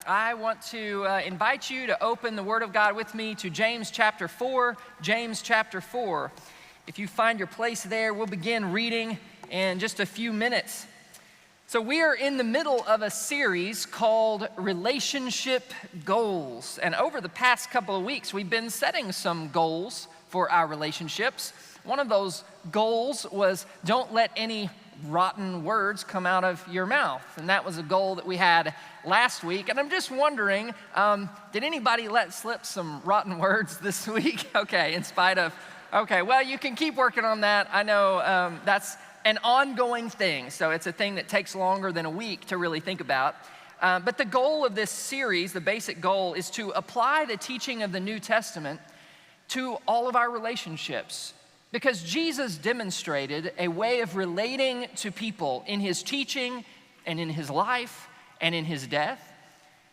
I want to invite you to open the Word of God with me to James chapter 4. James chapter 4. If you find your place there, we'll begin reading in just a few minutes. So we are in the middle of a series called Relationship Goals. And over the past couple of weeks, we've been setting some goals for our relationships. One of those goals was don't let any rotten words come out of your mouth. And that was a goal that we had last week. And I'm just wondering, did anybody let slip some rotten words this week? Okay, in spite of, okay, well, you can keep working on that. I know that's an ongoing thing. So it's a thing that takes longer than a week to really think about. But the goal of this series, the basic goal, is to apply the teaching of the New Testament to all of our relationships. Because Jesus demonstrated a way of relating to people in his teaching and in his life and in his death.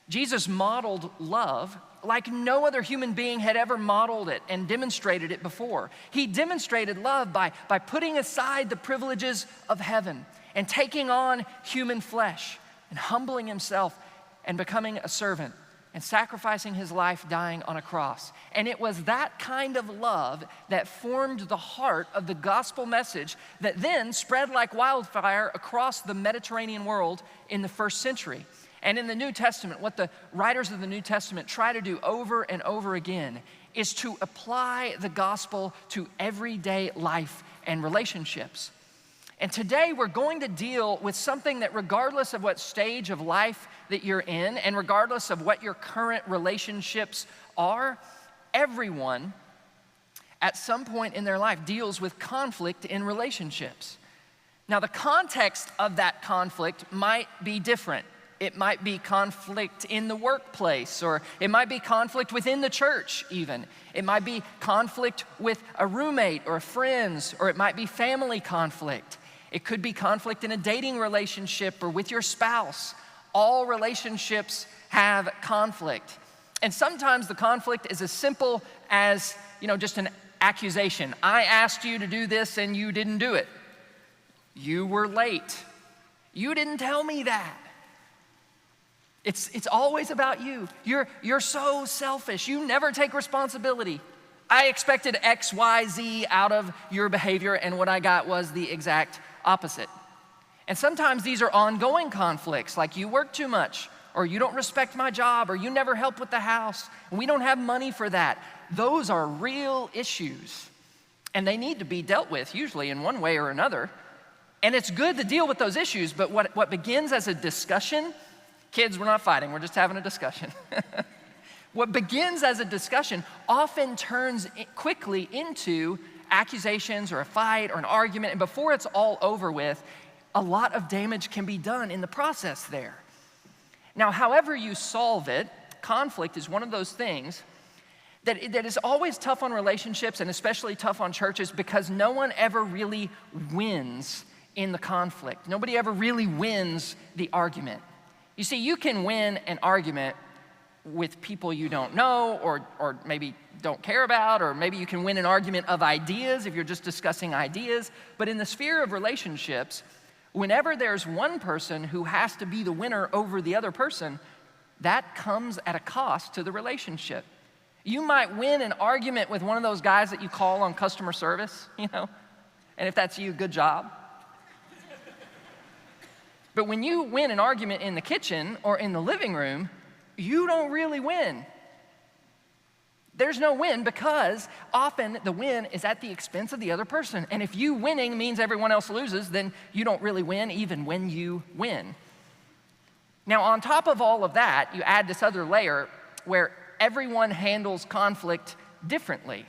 Jesus modeled love like no other human being had ever modeled it and demonstrated it before. He demonstrated love by putting aside the privileges of heaven and taking on human flesh and humbling himself and becoming a servant and sacrificing his life, dying on a cross. And it was that kind of love that formed the heart of the gospel message that then spread like wildfire across the Mediterranean world in the first century. And in the New Testament, what the writers of the New Testament try to do over and over again is to apply the gospel to everyday life and relationships. And today we're going to deal with something that regardless of what stage of life that you're in and regardless of what your current relationships are, everyone at some point in their life deals with conflict in relationships. Now, the context of that conflict might be different. It might be conflict in the workplace, or it might be conflict within the church even. It might be conflict with a roommate or friends, or it might be family conflict. It could be conflict in a dating relationship or with your spouse. All relationships have conflict. And sometimes the conflict is as simple as, just an accusation. I asked you to do this and you didn't do it. You were late. You didn't tell me that. It's always about you. You're so selfish. You never take responsibility. I expected X, Y, Z out of your behavior, and what I got was the exact opposite. And sometimes these are ongoing conflicts, like you work too much, or you don't respect my job, or you never help with the house, and we don't have money for that. Those are real issues, and they need to be dealt with, usually in one way or another. And it's good to deal with those issues, but what begins as a discussion, kids, we're not fighting, we're just having a discussion. What begins as a discussion often turns quickly into accusations or a fight or an argument, and before it's all over with, a lot of damage can be done in the process there. Now, however you solve it, conflict is one of those things that is always tough on relationships and especially tough on churches because no one ever really wins in the conflict. Nobody ever really wins the argument. You see, you can win an argument with people you don't know or maybe don't care about, or maybe you can win an argument of ideas if you're just discussing ideas. But in the sphere of relationships, whenever there's one person who has to be the winner over the other person, that comes at a cost to the relationship. You might win an argument with one of those guys that you call on customer service, and if that's you, good job. But when you win an argument in the kitchen or in the living room, you don't really win. There's no win because often the win is at the expense of the other person. And if you winning means everyone else loses, then you don't really win even when you win. Now, on top of all of that, you add this other layer where everyone handles conflict differently.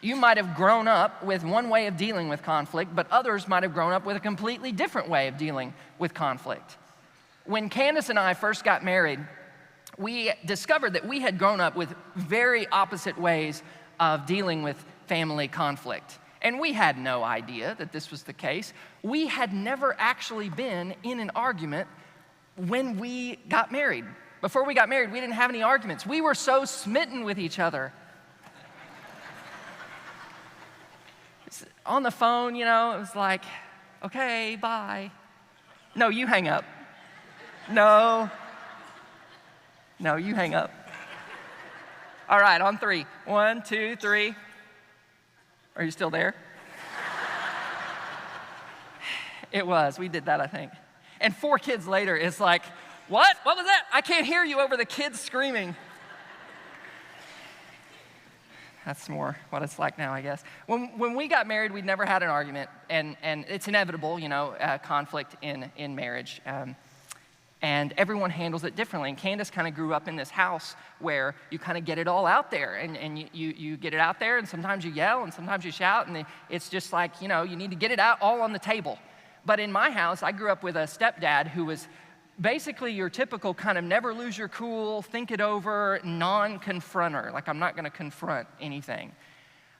You might have grown up with one way of dealing with conflict, but others might have grown up with a completely different way of dealing with conflict. When Candace and I first got married, we discovered that we had grown up with very opposite ways of dealing with family conflict. And we had no idea that this was the case. We had never actually been in an argument when we got married. Before we got married, we didn't have any arguments. We were so smitten with each other. On the phone, it was like, okay, bye. No, you hang up. No. No, you hang up. All right, on 3. 1, 2, 3. Are you still there? It was. We did that, I think. And 4 kids later, it's like, what? What was that? I can't hear you over the kids screaming. That's more what it's like now, I guess. When we got married, we'd never had an argument, and it's inevitable, conflict in marriage. And everyone handles it differently. And Candace kind of grew up in this house where you kind of get it all out there, and you get it out there, and sometimes you yell, and sometimes you shout, and it's just like, you need to get it out all on the table. But in my house, I grew up with a stepdad who was basically your typical kind of never lose your cool, think it over, non-confronter. Like, I'm not going to confront anything.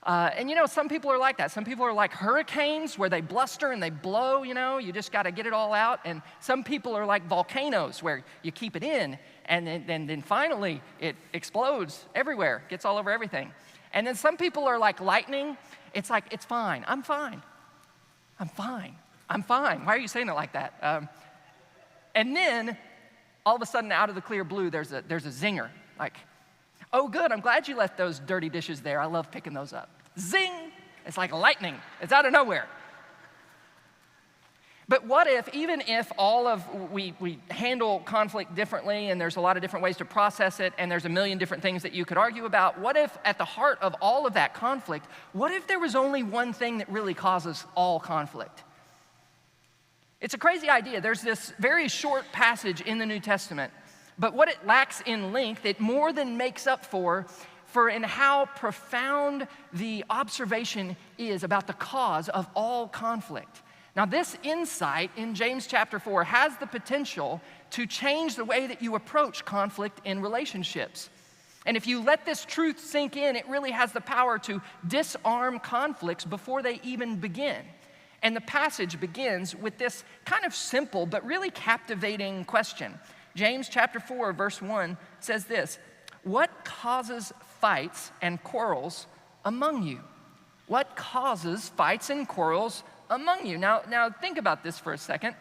And some people are like that. Some people are like hurricanes where they bluster and they blow, you just got to get it all out. And some people are like volcanoes where you keep it in and then finally it explodes everywhere, gets all over everything. And then some people are like lightning. It's like, it's fine. I'm fine. I'm fine. I'm fine. Why are you saying it like that? And then all of a sudden out of the clear blue, there's a zinger. Like, oh, good, I'm glad you left those dirty dishes there. I love picking those up. Zing! It's like lightning. It's out of nowhere. But what if, even if we handle conflict differently, and there's a lot of different ways to process it, and there's a million different things that you could argue about, what if at the heart of all of that conflict, what if there was only one thing that really causes all conflict? It's a crazy idea. There's this very short passage in the New Testament, but what it lacks in length, it more than makes up for in how profound the observation is about the cause of all conflict. Now, this insight in James chapter 4 has the potential to change the way that you approach conflict in relationships. And if you let this truth sink in, it really has the power to disarm conflicts before they even begin. And the passage begins with this kind of simple but really captivating question. James chapter 4, verse 1 says this: what causes fights and quarrels among you? What causes fights and quarrels among you? Now think about this for a second.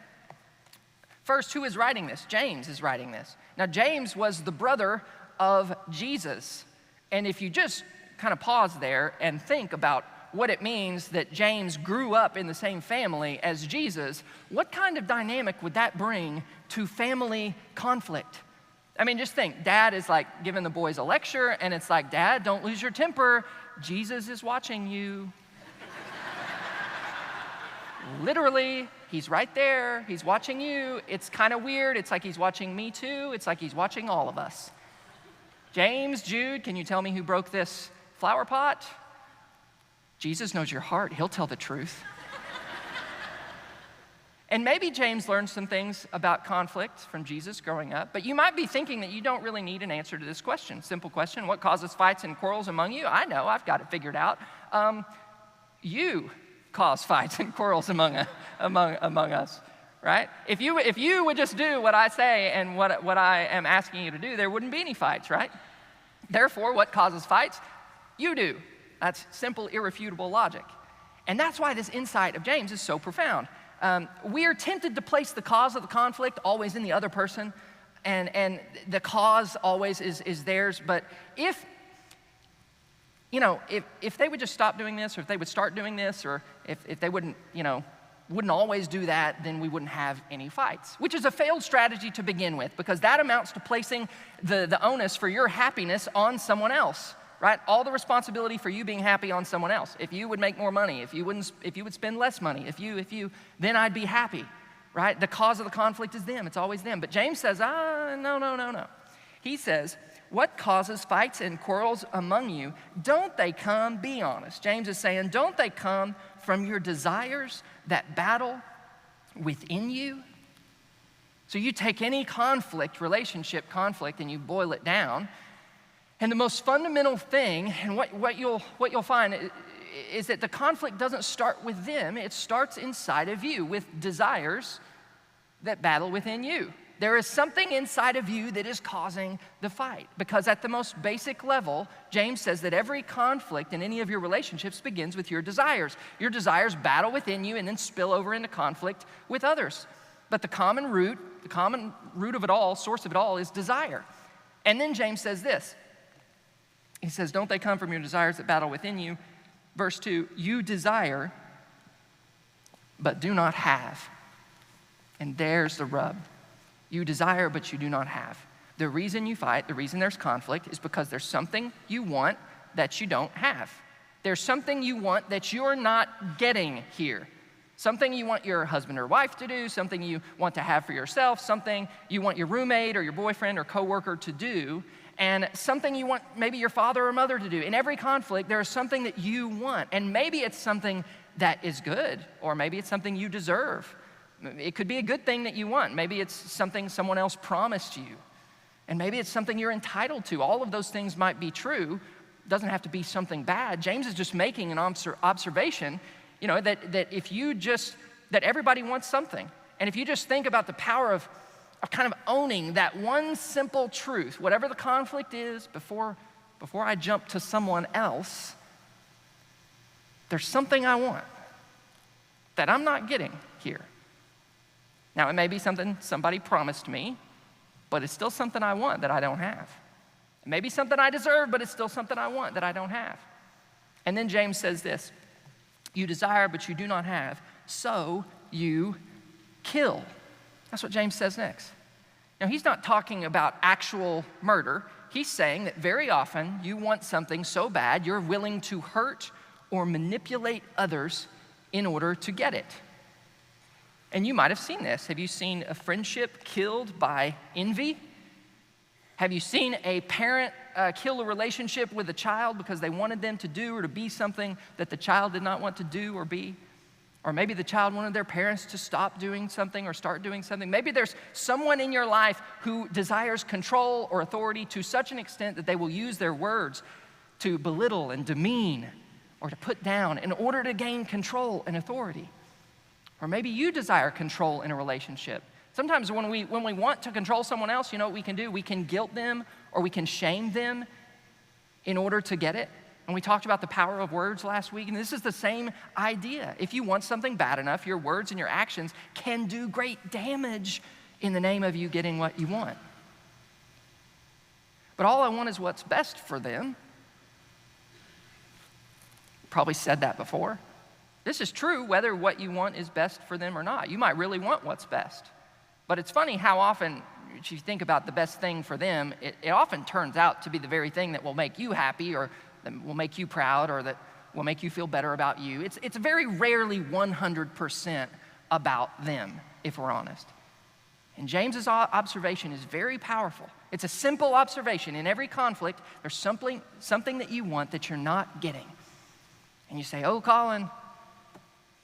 First, who is writing this? James is writing this. Now, James was the brother of Jesus. And if you just kind of pause there and think about what it means that James grew up in the same family as Jesus, what kind of dynamic would that bring to family conflict? I mean, just think, dad is like giving the boys a lecture, and it's like, Dad, don't lose your temper. Jesus is watching you. Literally, he's right there. He's watching you. It's kind of weird. It's like he's watching me too. It's like he's watching all of us. James, Jude, can you tell me who broke this flower pot? Jesus knows your heart. He'll tell the truth. And maybe James learned some things about conflict from Jesus growing up, but you might be thinking that you don't really need an answer to this question. Simple question: what causes fights and quarrels among you? I know, I've got it figured out. You cause fights and quarrels among us, right? If you would just do what I say and what I am asking you to do, there wouldn't be any fights, right? Therefore, what causes fights? You do. That's simple, irrefutable logic. And that's why this insight of James is so profound. We are tempted to place the cause of the conflict always in the other person, and the cause always is theirs. But if they would just stop doing this, or if they would start doing this, or if they wouldn't always do that, then we wouldn't have any fights, which is a failed strategy to begin with, because that amounts to placing the onus for your happiness on someone else. Right? All the responsibility for you being happy on someone else. If you would make more money, if you would spend less money, if you, then I'd be happy, right? The cause of the conflict is them. It's always them. But James says, no. He says, what causes fights and quarrels among you? Don't they come, be honest. James is saying, don't they come from your desires that battle within you? So you take any conflict, relationship conflict, and you boil it down. And the most fundamental thing, and what you'll find is that the conflict doesn't start with them. It starts inside of you with desires that battle within you. There is something inside of you that is causing the fight, because at the most basic level, James says that every conflict in any of your relationships begins with your desires. Your desires battle within you and then spill over into conflict with others. But the common root of it all, source of it all, is desire. And then James says this. He says, don't they come from your desires that battle within you? Verse 2, you desire, but do not have. And there's the rub. You desire, but you do not have. The reason you fight, the reason there's conflict is because there's something you want that you don't have. There's something you want that you're not getting here. Something you want your husband or wife to do, something you want to have for yourself, something you want your roommate or your boyfriend or coworker to do, and something you want maybe your father or mother to do. In every conflict, there is something that you want, and maybe it's something that is good, or maybe it's something you deserve. It could be a good thing that you want. Maybe it's something someone else promised you, and maybe it's something you're entitled to. All of those things might be true. It doesn't have to be something bad. James is just making an observation, that everybody wants something. And if you just think about the power of kind of owning that one simple truth, whatever the conflict is, before I jump to someone else, there's something I want that I'm not getting here. Now, it may be something somebody promised me, but it's still something I want that I don't have. It may be something I deserve, but it's still something I want that I don't have. And then James says this, you desire, but you do not have, so you kill. That's what James says next. Now, he's not talking about actual murder. He's saying that very often you want something so bad you're willing to hurt or manipulate others in order to get it. And you might have seen this. Have you seen a friendship killed by envy? Have you seen a parent kill a relationship with a child because they wanted them to do or to be something that the child did not want to do or be? Or maybe the child wanted their parents to stop doing something or start doing something. Maybe there's someone in your life who desires control or authority to such an extent that they will use their words to belittle and demean or to put down in order to gain control and authority. Or maybe you desire control in a relationship. Sometimes when we want to control someone else, you know what we can do? We can guilt them or we can shame them in order to get it. And we talked about the power of words last week, and this is the same idea. If you want something bad enough, your words and your actions can do great damage in the name of you getting what you want. But all I want is what's best for them. Probably said that before. This is true whether what you want is best for them or not. You might really want what's best. But it's funny how often, if you think about the best thing for them, it often turns out to be the very thing that will make you happy or that will make you proud or that will make you feel better about you. It's very rarely 100% about them, if we're honest. And James's observation is very powerful. It's a simple observation. In every conflict, there's something that you want that you're not getting. And you say, oh, Collin,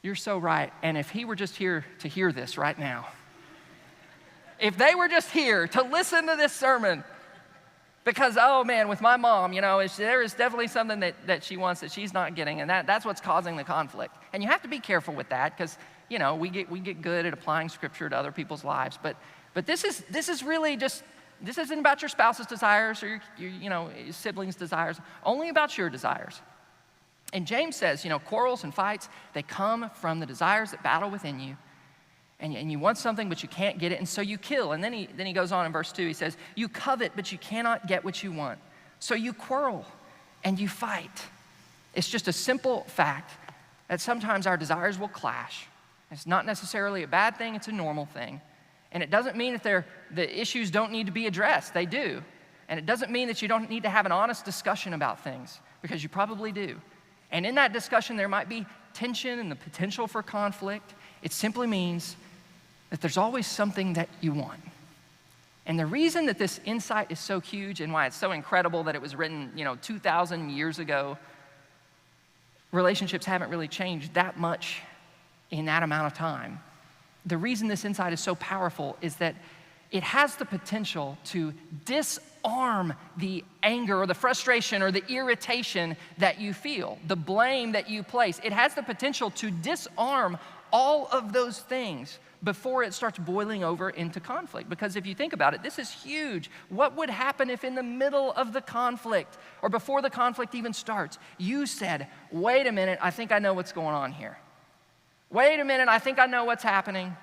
you're so right. And if he were just here to hear this right now, if they were just here to listen to this sermon, because, oh man, with my mom, there is definitely something that she wants that she's not getting, and that's what's causing the conflict. And you have to be careful with that because, we get good at applying scripture to other people's lives. But this is really just, this isn't about your spouse's desires or your siblings' desires, only about your desires. And James says, quarrels and fights, they come from the desires that battle within you. And you want something, but you can't get it, and so you kill. And then he goes on in verse 2, he says, you covet, but you cannot get what you want. So you quarrel and you fight. It's just a simple fact that sometimes our desires will clash. It's not necessarily a bad thing, it's a normal thing. And it doesn't mean that the issues don't need to be addressed, they do. And it doesn't mean that you don't need to have an honest discussion about things, because you probably do. And in that discussion, there might be tension and the potential for conflict. It simply means that there's always something that you want. And the reason that this insight is so huge and why it's so incredible that it was written, 2,000 years ago, relationships haven't really changed that much in that amount of time. The reason this insight is so powerful is that it has the potential to disarm the anger or the frustration or the irritation that you feel, the blame that you place. It has the potential to disarm all of those things before it starts boiling over into conflict. Because if you think about it, this is huge. What would happen if in the middle of the conflict or before the conflict even starts, you said, wait a minute, I think I know what's going on here. Wait a minute, I think I know what's happening.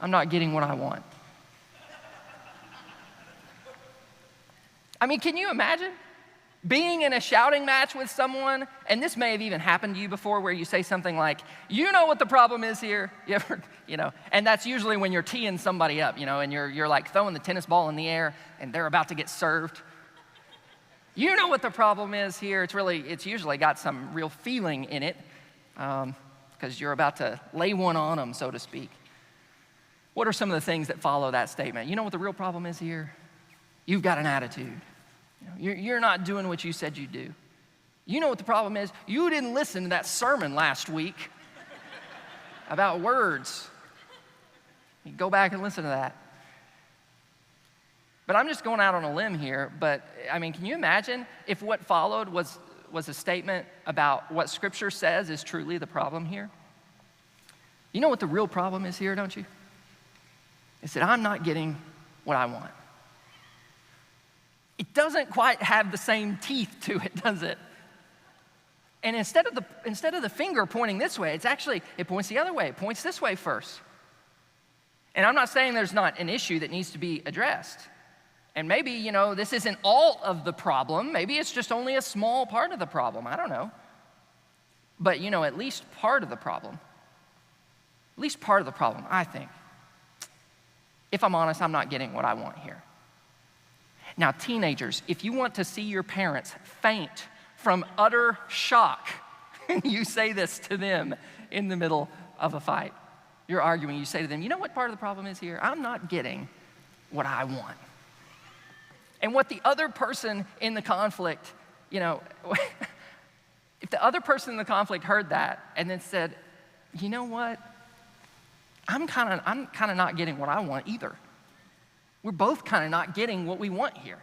I'm not getting what I want. I mean, can you imagine being in a shouting match with someone, and this may have even happened to you before, where you say something like, you know what the problem is here? You ever, and that's usually when you're teeing somebody up, and you're like throwing the tennis ball in the air, and they're about to get served. You know what the problem is here. It's usually got some real feeling in it, because you're about to lay one on them, so to speak. What are some of the things that follow that statement? You know what the real problem is here? You've got an attitude. You're not doing what you said you'd do. You know what the problem is? You didn't listen to that sermon last week about words. You go back and listen to that. But I'm just going out on a limb here, but I mean, can you imagine if what followed was a statement about what Scripture says is truly the problem here? You know what the real problem is here, don't you? It's that I'm not getting what I want. It doesn't quite have the same teeth to it, does it? And instead of the finger pointing this way, it points the other way. It points this way first. And I'm not saying there's not an issue that needs to be addressed. And maybe, this isn't all of the problem. Maybe it's just only a small part of the problem. I don't know. But, at least part of the problem. At least part of the problem, I think. If I'm honest, I'm not getting what I want here. Now, teenagers, if you want to see your parents faint from utter shock, you say this to them in the middle of a fight. You're arguing, you say to them, you know what part of the problem is here? I'm not getting what I want. And what the other person in the conflict, if the other person in the conflict heard that and then said, you know what? I'm kind of not getting what I want either. We're both kind of not getting what we want here.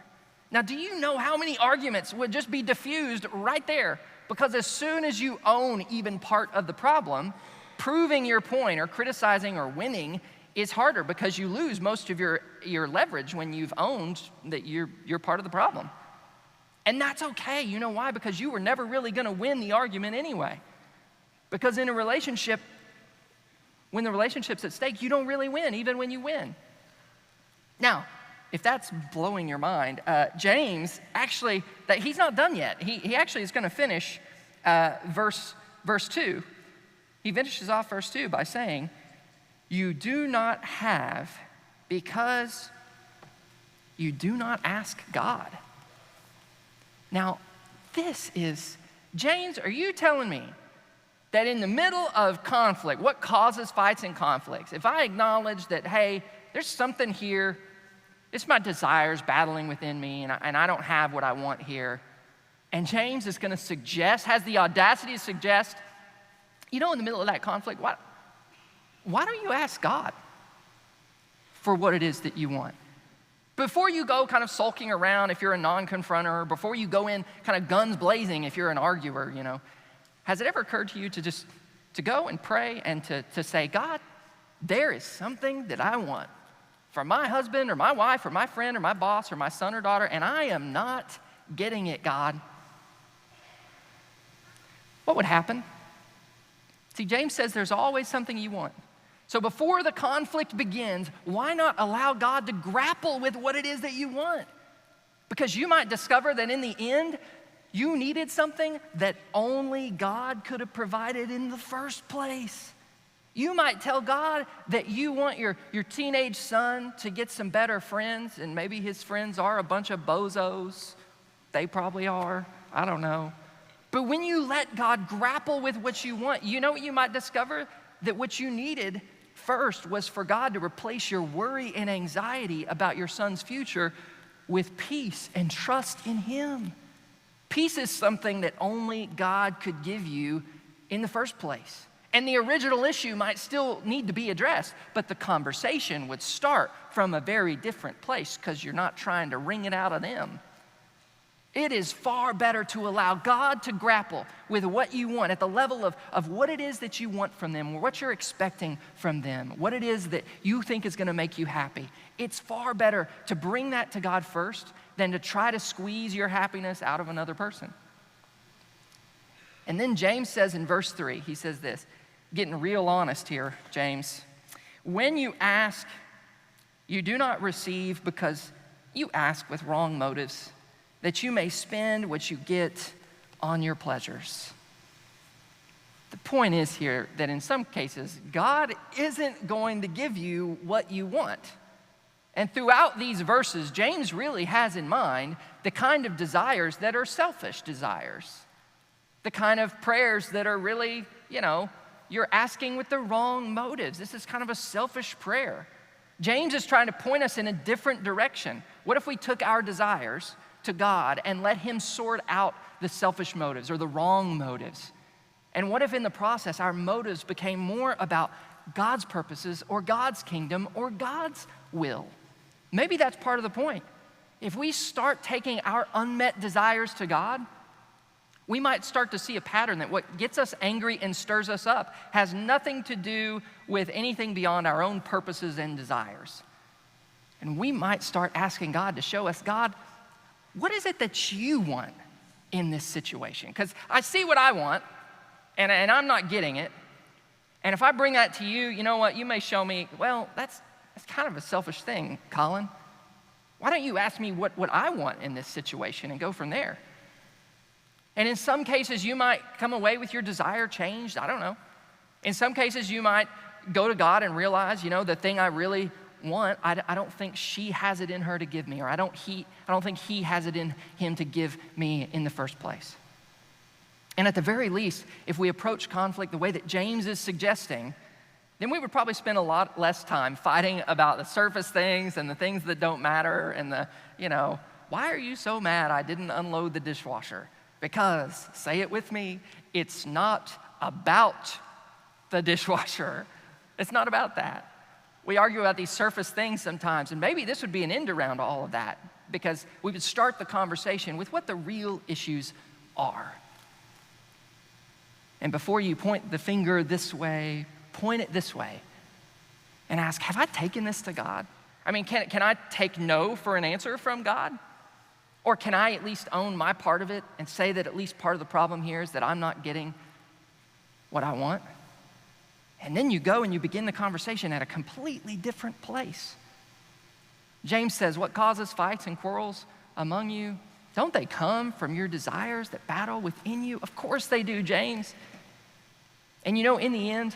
Now, do you know how many arguments would just be diffused right there? Because as soon as you own even part of the problem, proving your point or criticizing or winning is harder, because you lose most of your leverage when you've owned that you're part of the problem. And that's okay. You know why? Because you were never really going to win the argument anyway. Because in a relationship, when the relationship's at stake, you don't really win, even when you win. Now, if that's blowing your mind, James actually, he's not done yet. He actually is going to finish verse 2. He finishes off verse 2 by saying, you do not have because you do not ask God. Now, James, are you telling me that in the middle of conflict, what causes fights and conflicts, if I acknowledge that, hey, there's something here, it's my desires battling within me, and I don't have what I want here. And James is going to has the audacity to suggest, in the middle of that conflict, why don't you ask God for what it is that you want? Before you go kind of sulking around if you're a non-confronter, before you go in kind of guns blazing if you're an arguer, has it ever occurred to you to go and pray and to say, God, there is something that I want for my husband or my wife or my friend or my boss or my son or daughter, and I am not getting it, God. What would happen? See, James says there's always something you want. So before the conflict begins, why not allow God to grapple with what it is that you want? Because you might discover that in the end, you needed something that only God could have provided in the first place. You might tell God that you want your teenage son to get some better friends, and maybe his friends are a bunch of bozos. They probably are. I don't know. But when you let God grapple with what you want, you know what you might discover? That what you needed first was for God to replace your worry and anxiety about your son's future with peace and trust in Him. Peace is something that only God could give you in the first place. And the original issue might still need to be addressed, but the conversation would start from a very different place because you're not trying to wring it out of them. It is far better to allow God to grapple with what you want at the level of what it is that you want from them, or what you're expecting from them, what it is that you think is going to make you happy. It's far better to bring that to God first than to try to squeeze your happiness out of another person. And then James says in verse 3, he says this, getting real honest here, James. When you ask, you do not receive because you ask with wrong motives, that you may spend what you get on your pleasures. The point is here that in some cases, God isn't going to give you what you want. And throughout these verses, James really has in mind the kind of desires that are selfish desires, the kind of prayers that are really, you're asking with the wrong motives. This is kind of a selfish prayer. James is trying to point us in a different direction. What if we took our desires to God and let him sort out the selfish motives or the wrong motives? And what if in the process our motives became more about God's purposes or God's kingdom or God's will? Maybe that's part of the point. If we start taking our unmet desires to God, we might start to see a pattern that what gets us angry and stirs us up has nothing to do with anything beyond our own purposes and desires. And we might start asking God to show us, God, what is it that you want in this situation? Because I see what I want, and I'm not getting it. And if I bring that to you, you know what? You may show me, well, that's kind of a selfish thing, Collin. Why don't you ask me what I want in this situation and go from there? And in some cases, you might come away with your desire changed. I don't know. In some cases, you might go to God and realize, the thing I really want, I don't think she has it in her to give me, or I don't think he has it in him to give me in the first place. And at the very least, if we approach conflict the way that James is suggesting, then we would probably spend a lot less time fighting about the surface things and the things that don't matter and why are you so mad I didn't unload the dishwasher? Because, say it with me, it's not about the dishwasher. It's not about that. We argue about these surface things sometimes, and maybe this would be an end around all of that because we would start the conversation with what the real issues are. And before you point the finger this way, point it this way and ask, have I taken this to God? I mean, can I take no for an answer from God? Or can I at least own my part of it and say that at least part of the problem here is that I'm not getting what I want? And then you go and you begin the conversation at a completely different place. James says, what causes fights and quarrels among you? Don't they come from your desires that battle within you? Of course they do, James. And in the end,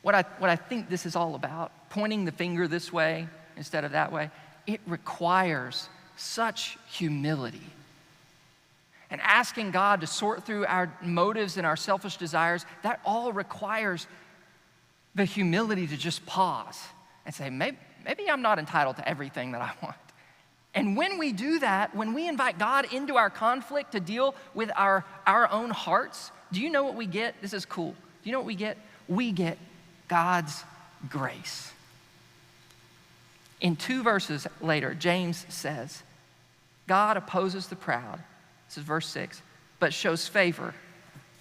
what I think this is all about, pointing the finger this way instead of that way, it requires such humility. And asking God to sort through our motives and our selfish desires, that all requires the humility to just pause and say, maybe I'm not entitled to everything that I want. And when we do that, when we invite God into our conflict to deal with our own hearts, do you know what we get? This is cool. Do you know what we get? We get God's grace. In 2 verses later, James says, God opposes the proud, this is verse 6, but shows favor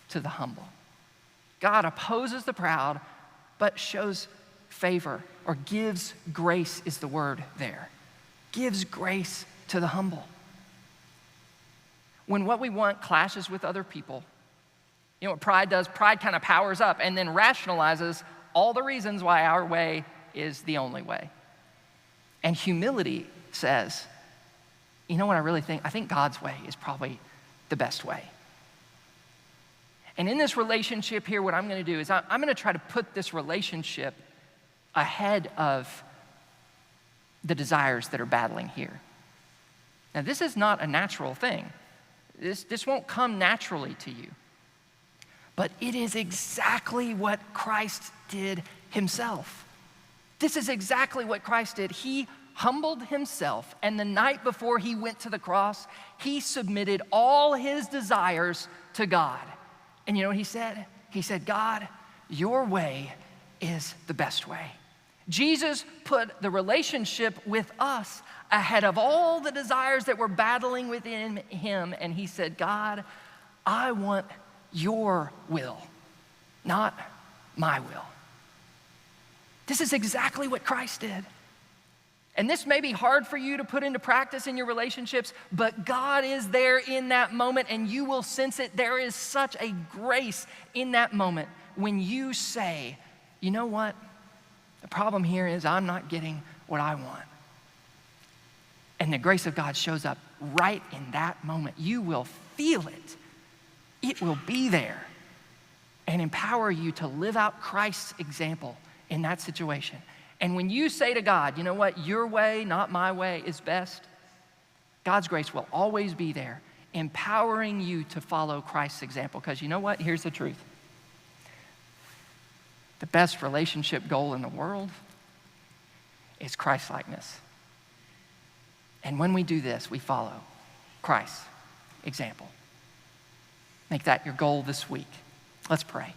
to the humble. God opposes the proud, but shows favor, or gives grace is the word there. Gives grace to the humble. When what we want clashes with other people, what pride does? Pride kind of powers up and then rationalizes all the reasons why our way is the only way. And humility says, you know what I really think? I think God's way is probably the best way. And in this relationship here, what I'm going to do is I'm going to try to put this relationship ahead of the desires that are battling here. Now, this is not a natural thing. This won't come naturally to you. But it is exactly what Christ did himself. This is exactly what Christ did. He humbled himself, and the night before he went to the cross, he submitted all his desires to God. And you know what he said? He said, God, your way is the best way. Jesus put the relationship with us ahead of all the desires that were battling within him, and he said, God, I want your will, not my will. This is exactly what Christ did. And this may be hard for you to put into practice in your relationships, but God is there in that moment and you will sense it. There is such a grace in that moment when you say, you know what? The problem here is I'm not getting what I want. and the grace of God shows up right in that moment, you will feel it. It will be there and empower you to live out Christ's example in that situation. And when you say to God, you know what, your way, not my way, is best, God's grace will always be there, empowering you to follow Christ's example. Because you know what? Here's the truth. The best relationship goal in the world is Christ-likeness. And when we do this, we follow Christ's example. Make that your goal this week. Let's pray.